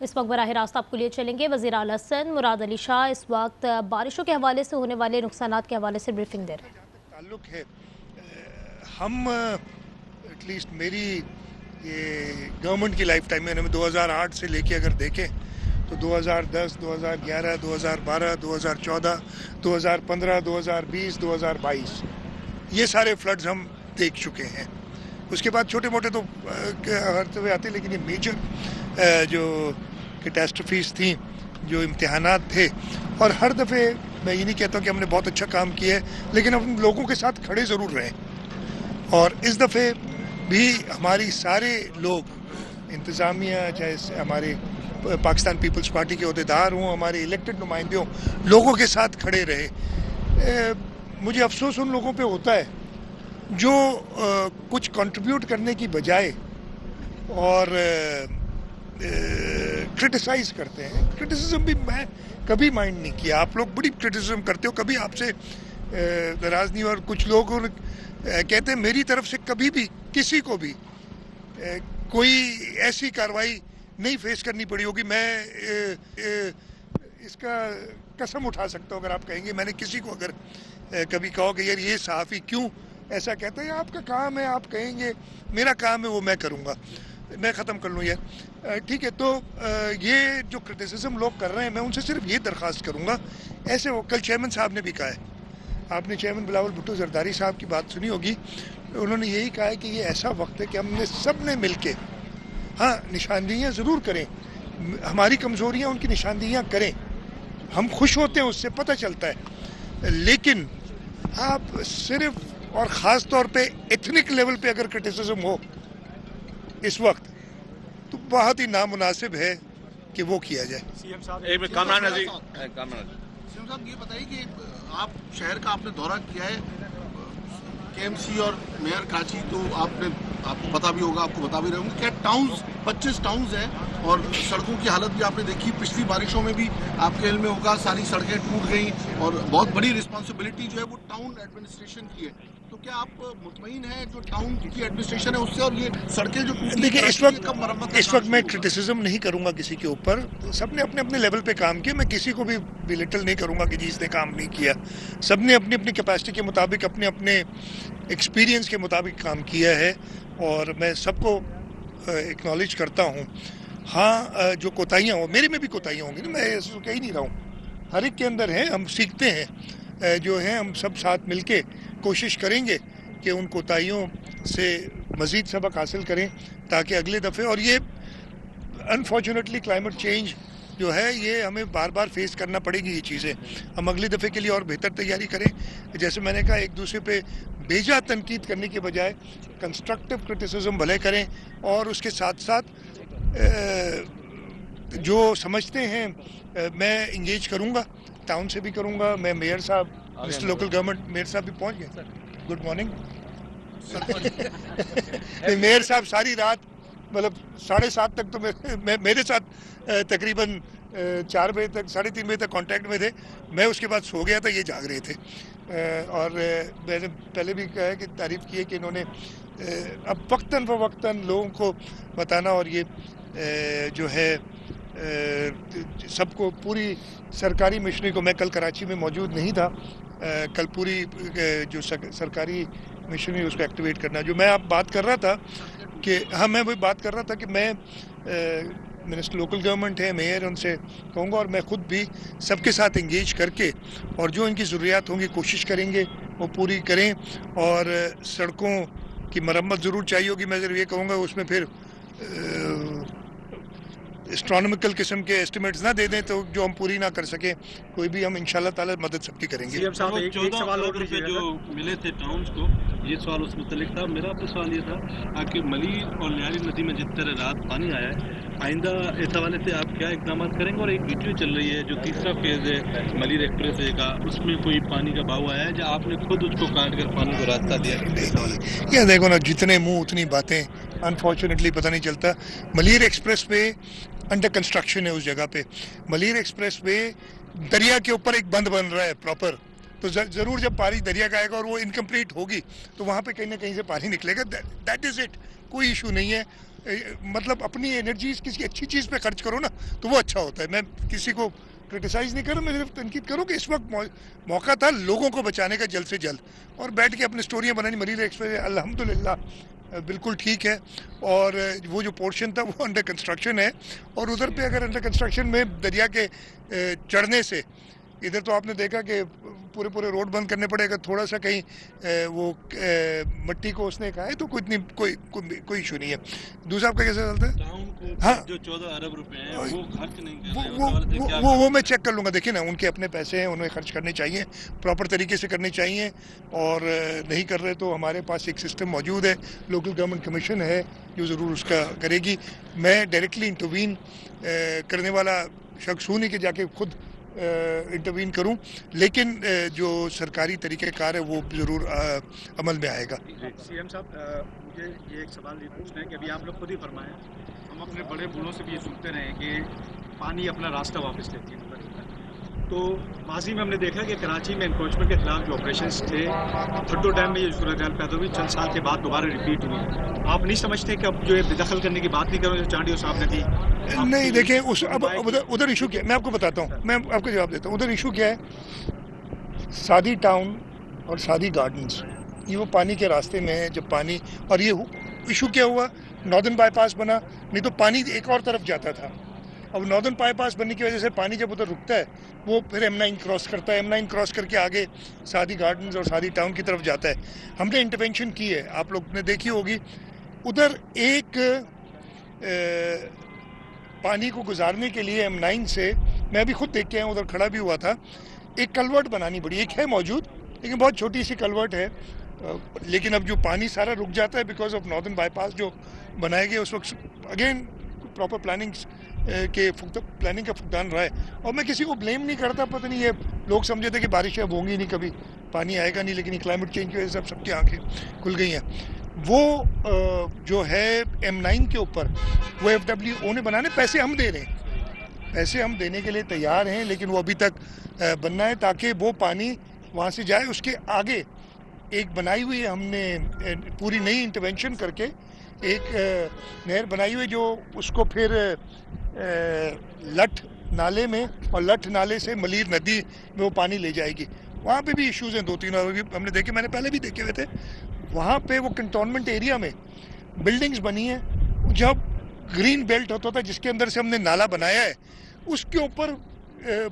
इस वक्त बराह रास्त आपको लिए चलेंगे। वज़ीर आला सिंध मुराद अली शाह इस वक्त बारिशों के हवाले से होने वाले नुकसानात के हवाले से ब्रीफिंग दे रहे हैं। जहाँ तक ताल्लुक है, हम एटलीस्ट मेरी ये गवर्नमेंट की लाइफ टाइम में 2008 से लेके अगर देखें तो 2010, 2011, 2012, 2014, 2015, 2020, 2022 ये सारे फ्लड्स हम देख चुके हैं। उसके बाद छोटे मोटे तो हर दफ़े आते, लेकिन ये मेजर जो कैटास्ट्रफीज थी, जो इम्तिहानात थे, और हर दफ़े मैं ये नहीं कहता कि हमने बहुत अच्छा काम किया है, लेकिन हम लोगों के साथ खड़े ज़रूर रहे। और इस दफ़े भी हमारी सारे लोग, इंतज़ामिया, चाहे हमारे पाकिस्तान पीपल्स पार्टी के अहदेदार हों, हमारे इलेक्टेड नुमाइंदे हों, लोगों के साथ खड़े रहे। मुझे अफसोस उन लोगों पे होता है जो कुछ कंट्रीब्यूट करने की बजाय और क्रिटिसाइज़ करते हैं। क्रिटिसिज्म भी मैं कभी माइंड नहीं किया। आप लोग बड़ी क्रिटिसिज्म करते हो, कभी आपसे नाराज़ नहीं। और कुछ लोग कहते हैं मेरी तरफ से कभी भी किसी को भी कोई ऐसी कार्रवाई नहीं फेस करनी पड़ी होगी। मैं इसका कसम उठा सकता हूँ अगर आप कहेंगे मैंने किसी को अगर कभी कहो कि यार ये सहाफ़ी क्यों ऐसा कहता है, आपका काम है, आप कहेंगे, मेरा काम है वो मैं करूँगा, मैं ख़त्म कर लूँ यार, ठीक है। तो ये जो क्रिटिसिज्म लोग कर रहे हैं, मैं उनसे सिर्फ ये दरख्वास्त करूँगा, ऐसे वो कल चेयरमैन साहब ने भी कहा है, आपने चेयरमैन बिलावल भुट्टो जरदारी साहब की बात सुनी होगी, उन्होंने यही कहा है कि ये ऐसा वक्त है कि हमने सब ने मिल के, हाँ निशानदेहियाँ ज़रूर करें, हमारी कमज़ोरियाँ उनकी निशानदेहियाँ करें, हम खुश होते हैं उससे पता चलता है, लेकिन आप सिर्फ और ख़ास तौर पे एथनिक लेवल पे अगर क्रिटिसिज्म हो इस वक्त, तो बहुत ही नामुनासिब है कि वो किया जाए। सीएम साहब ये बताइए कि आप शहर का आपने दौरा किया है, केएमसी और मेयर काची, तो आपको पता भी होगा, आपको बता भी रहे होंगे, क्या टाउन्स 25 टाउन्स हैं और सड़कों की हालत भी आपने देखी। पिछली बारिशों में भी आपके इल्म में होगा, सारी सड़कें टूट गई और बहुत बड़ी रिस्पांसिबिलिटी जो है वो टाउन एडमिनिस्ट्रेशन की है। तो क्या आप मुतमईन हैं जो टाउन की एडमिनिस्ट्रेशन है उससे, और ये सड़कें जो टूट? देखिए, इस वक्त मैं क्रिटिसिज्म नहीं करूंगा किसी के ऊपर, सबने अपने अपने लेवल पे काम किया, मैं किसी को भी बिलिटल नहीं करूंगा कि जिसने काम नहीं किया। सबने अपनी अपनी कैपेसिटी के मुताबिक, अपने अपने एक्सपीरियंस के मुताबिक काम किया है और मैं सबको एक्नॉलेज करता हूँ। हाँ, जो कोताहियाँ हो, मेरे में भी कोताहियाँ होंगी ना, मैं ऐसा कह ही नहीं रहा हूँ, हर एक के अंदर है, हम सीखते हैं, जो है हम सब साथ मिलके कोशिश करेंगे कि उन कोताहियों से मज़ीद सबक हासिल करें ताकि अगले दफ़े, और ये अनफॉर्चुनेटली क्लाइमेट चेंज जो है ये हमें बार बार फेस करना पड़ेगी, ये चीज़ें हम अगले दफ़े के लिए और बेहतर तैयारी करें। जैसे मैंने कहा, एक दूसरे पे बेजा तनकीद करने के बजाय कंस्ट्रक्टिव क्रिटिसिज्म भले करें, और उसके साथ साथ जो समझते हैं मैं इंगेज करूँगा, टाउन से भी करूँगा, मैं मेयर साहब, मिनिस्टर लोकल गवर्नमेंट, मेयर साहब भी पहुँच गए, गुड मॉर्निंग। मेयर साहब सारी रात, मतलब 7:30 तक तो मेरे साथ तकरीबन 4 बजे तक, 3:30 बजे तक कांटेक्ट में थे। मैं उसके बाद सो गया था, ये जाग रहे थे। और मैंने पहले भी कहा है कि तारीफ़ की है कि इन्होंने अब वक्तन फ़वक्तन लोगों को बताना, और ये जो है सबको, पूरी सरकारी मिशनरी को, मैं कल कराची में मौजूद नहीं था, कल पूरी जो सरकारी मिशनरी उसको एक्टिवेट करना, जो मैं आप बात कर रहा था कि हाँ, मैं वही बात कर रहा था कि मैं मिनिस्टर लोकल गवर्नमेंट है, मेयर, उनसे कहूँगा, और मैं ख़ुद भी सबके साथ इंगेज करके, और जो इनकी ज़रूरियात होंगी कोशिश करेंगे वो पूरी करें। और सड़कों की मरम्मत ज़रूर चाहिए होगी, मैं ज़रूर ये कहूँगा, उसमें फिर एस्ट्रोनॉमिकल किस्म के एस्टिमेट्स ना दे दें तो जो हम पूरी ना कर सकें, कोई भी, हम इंशाल्लाह ताला मदद सबकी करेंगे। सीएम साहब एक सवाल और पे जो मिले थे टाउन्स को, ये सवाल उस मुतल्लिक था। मेरा तो सवाल ये था कि मलीर और लियारी नदी में जिस तरह रात पानी आया है, आइंदा इस हवाले से आप क्या इकदाम करेंगे? और एक वीडियो चल रही है जो तीसरा फेज है मलीर एक्सप्रेस वे का, उसमें कोई पानी का बहाव आया है जो आपने खुद उसको काट कर पानी को रास्ता दिया? ये देखो ना, जितने मुंह उतनी बातें, अनफॉर्चुनेटली पता नहीं चलता। Malir express way under construction है उस जगह पे। मलीर एक्सप्रेस वे दरिया के ऊपर एक बंद बन रहा है प्रॉपर, तो ज़रूर जब पानी दरिया का आएगा और वो इनकम्प्लीट होगी तो वहाँ पे कहीं ना कहीं से पानी निकलेगा, दैट इज़ इट, कोई इशू नहीं है। मतलब अपनी एनर्जी किसी अच्छी चीज़ पे खर्च करो ना तो वो अच्छा होता है। मैं किसी को क्रिटिसाइज़ नहीं कर रहा, मैं सिर्फ तनकीद करूँ कि इस वक्त मौका था लोगों को बचाने का जल्द से जल्द, और बैठ के अपनी स्टोरियाँ बनानी। मरीज एक्सप्रेस अल्हम्दुलिल्लाह बिल्कुल ठीक है, और वो जो पोर्शन था वो अंडर कंस्ट्रक्शन है, और उधर पे अगर अंडर कंस्ट्रक्शन में दरिया के चढ़ने से इधर तो आपने देखा कि पूरे रोड बंद करने पड़ेगा, थोड़ा सा कहीं वो मट्टी को उसने कहा है तो कोई इशू नहीं है। दूसरा आपका कैसे चलता है? टाउन को हाँ। जो 14 अरब रुपए हैं वो खर्च नहीं कर रहे हैं, उस हवाले से क्या वो मैं चेक कर लूँगा। देखिए ना, उनके अपने पैसे हैं, उन्हें खर्च करने चाहिए, प्रॉपर तरीके से करने चाहिए, और नहीं कर रहे तो हमारे पास एक सिस्टम मौजूद है, लोकल गवर्नमेंट कमीशन है जो ज़रूर उसका करेगी। मैं डायरेक्टली इंटरवीन करने वाला शख्स हूँ नहीं कि जाके खुद इंटरवीन करूं, लेकिन जो सरकारी तरीक़ेकार है वो ज़रूर अमल में आएगा। सीएम साहब, मुझे ये एक सवाल ये पूछना है कि अभी आप लोग खुद ही फरमाएं, हम अपने बड़े बूढ़ों से भी ये सुनते रहे कि पानी अपना रास्ता वापस लेती है। तो माजी में हमने देखा कि कराची में एनक्रोचमेंट के खिलाफ जो ऑपरेशंस थे, भट्टो डैम में ये सूरत हाल पैदा हुई, चंद साल के बाद दोबारा रिपीट हुई। आप नहीं समझते कि अब जो है बेदखल करने की बात नहीं करो जो चांडियो साहब ने की? नहीं, देखिए अब उधर इशू क्या, मैं आपको बताता हूँ, मैं आपको जवाब देता हूँ। उधर इशू क्या है, सादी टाउन और सादी गार्डन्स, ये वो पानी के रास्ते में है। जब पानी, और ये इशू क्या हुआ, नॉर्दर्न बाईपास बना, नहीं तो पानी एक और तरफ जाता था। अब नॉर्दर्न बाईपास बनने की वजह से पानी जब उधर रुकता है वो फिर M9 क्रॉस करता है, M9 क्रॉस करके आगे सादी गार्डन्स और सादी टाउन की तरफ जाता है। हमने इंटरवेंशन की है, आप लोग ने देखी होगी। उधर एक पानी को गुजारने के लिए M9 से, मैं भी खुद देख के आया, उधर खड़ा भी हुआ था, एक कलवर्ट बनानी पड़ी। एक है मौजूद, लेकिन बहुत छोटी सी कलवर्ट है, लेकिन अब जो पानी सारा रुक जाता है बिकॉज ऑफ नॉर्दर्न बाईपास जो बनाया गया उस वक्त अगेन प्रॉपर प्लानिंग का फुकदान रहा है। और मैं किसी को ब्लेम नहीं करता, पता नहीं ये लोग समझे थे कि बारिशें अब होंगी नहीं, कभी पानी आएगा नहीं, लेकिन क्लाइमेट चेंज की वजह से अब सबकी आंखें खुल गई हैं। वो जो है M9 के ऊपर वो FWO ने बनाने, पैसे हम दे रहे हैं, पैसे हम देने के लिए तैयार हैं, लेकिन वो अभी तक बनना है ताकि वो पानी वहाँ से जाए। उसके आगे एक बनाई हुई है हमने पूरी नई इंटरवेंशन करके, एक नहर बनाई हुई जो उसको फिर लठ नाले में, और लठ नाले से मलीर नदी में वो पानी ले जाएगी। वहाँ पे भी इश्यूज़ हैं 2-3, और भी हमने देखे, मैंने पहले भी देखे हुए थे। वहाँ पे वो कंटोनमेंट एरिया में बिल्डिंग्स बनी हैं, जब ग्रीन बेल्ट होता था जिसके अंदर से हमने नाला बनाया है, उसके ऊपर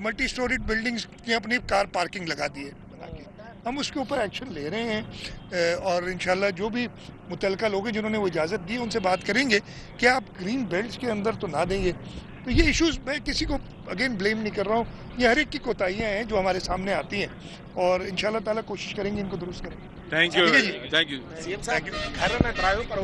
मल्टी स्टोरीड बिल्डिंग्स की अपनी कार पार्किंग लगा दी है बना के। हम उसके ऊपर एक्शन ले रहे हैं, और इंशाल्लाह जो भी मुतल्लिका लोग हैं जिन्होंने वो इजाज़त दी उनसे बात करेंगे कि आप ग्रीन बेल्ट्स के अंदर तो ना देंगे। तो ये इश्यूज़, मैं किसी को अगेन ब्लेम नहीं कर रहा हूँ, ये हर एक की कोताहियाँ हैं जो हमारे सामने आती हैं, और इंशाल्लाह ताला कोशिश करेंगे इनको दुरुस्त करें। Thank you, thank you. CM साहब, घर में त्रायो पर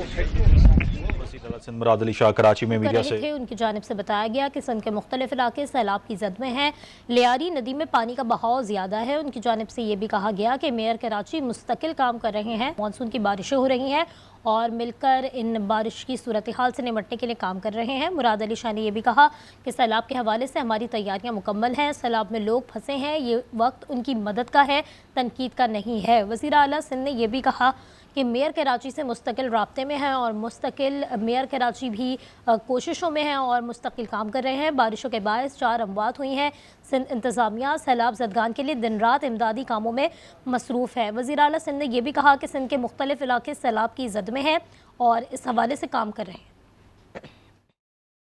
सिंध मुराद अली शाह कराची में मीडिया से थे, उनकी जानिब से बताया गया कि सिंध के मुख्तलिफ इलाके सैलाब की जद में हैं। लियारी नदी में पानी का बहाव ज़्यादा है। उनकी जानिब से ये भी कहा गया कि मेयर कराची मुस्तकिल काम कर रहे हैं, मानसून की बारिशें हो रही हैं और मिलकर इन बारिश की सूरत हाल से निपटने के लिए काम कर रहे हैं। मुराद अली शाह ने यह भी कहा कि सैलाब के हवाले से हमारी तैयारियां मुकम्मल हैं। सैलाब में लोग फंसे हैं, ये वक्त उनकी मदद का है, तनकीद का नहीं है। वज़ीर आला सिंध ने यह भी कहा कि मेयर कराची से मुस्तकिल राब्ते में हैं और मुस्तकिल मेयर कराची भी कोशिशों में हैं और मुस्तकिल काम कर रहे हैं। बारिशों के बायस 4 अमवात हुई हैं। सिंध इंतज़ामिया सैलाब ज़दगान के लिए दिन रात इमदादी कामों में मसरूफ़ है। वज़ीर आला सिंध ने यह भी कहा कि सिंध के मुख्तलिफ इलाके सैलाब की जद में हैं और इस हवाले से काम कर रहे हैं।